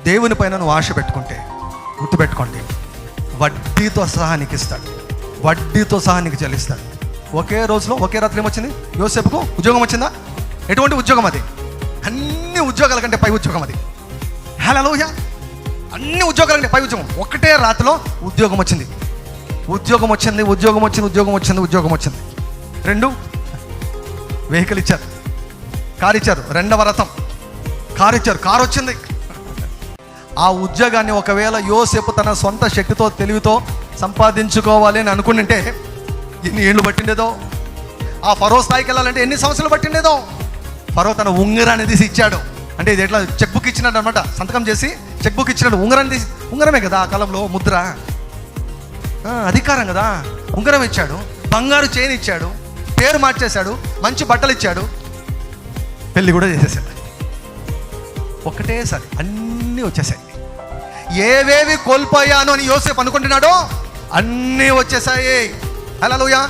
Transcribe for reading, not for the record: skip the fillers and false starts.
దేవుని పైన నువ్వు ఆశ పెట్టుకుంటే గుర్తుపెట్టుకోండి, వడ్డీతో సహా నీకు ఇస్తాడు, వడ్డీతో సహా నీకు చెల్లిస్తాడు. ఒకే రోజులో ఒకే రాత్రి ఏమొచ్చింది? యోసేపుకు ఉద్యోగం వచ్చిందా? ఎటువంటి ఉద్యోగం అది? అన్ని ఉద్యోగాల కంటే పై ఉద్యోగం అది. హల్లెలూయా! అన్ని ఉద్యోగాల కంటే పై ఉద్యోగం. ఒకటే రాత్రిలో ఉద్యోగం వచ్చింది. ఉద్యోగం వచ్చింది. 2 వెహికల్ ఇచ్చారు, కారు ఇచ్చారు. 2వ రథం కారు ఇచ్చారు, కారు వచ్చింది. ఆ ఉద్యోగాన్ని ఒకవేళ యోసేపు తన సొంత శక్తితో తెలివితో సంపాదించుకోవాలి అని అనుకుంటుంటే ఎన్ని ఏళ్ళు పట్టిండేదో. ఆ ఫరో స్థాయికి వెళ్ళాలంటే ఎన్ని సంవత్సరాలు పట్టిండేదో. ఫరో తన ఉంగరాన్ని తీసి ఇచ్చాడు. అంటే ఇది ఎట్లా చెక్ బుక్ ఇచ్చినాడు అనమాట. సంతకం చేసి చెక్ బుక్ ఇచ్చినాడు. ఉంగరాన్ని తీసి, ఉంగరమే కదా ఆ కాలంలో ముద్ర, అధికారం కదా. ఉంగరం ఇచ్చాడు, బంగారు చైన్ ఇచ్చాడు, పేరు మార్చేశాడు, మంచి బట్టలు ఇచ్చాడు, పెళ్ళి కూడా చేసేసాడు. ఒకటేసారి అన్నీ వచ్చేసాయి. ఏవేవి కోల్పోయాను అని యోసేపు అనుకుంటున్నాడో అన్నీ వచ్చేసాయి. హల్లెలూయా!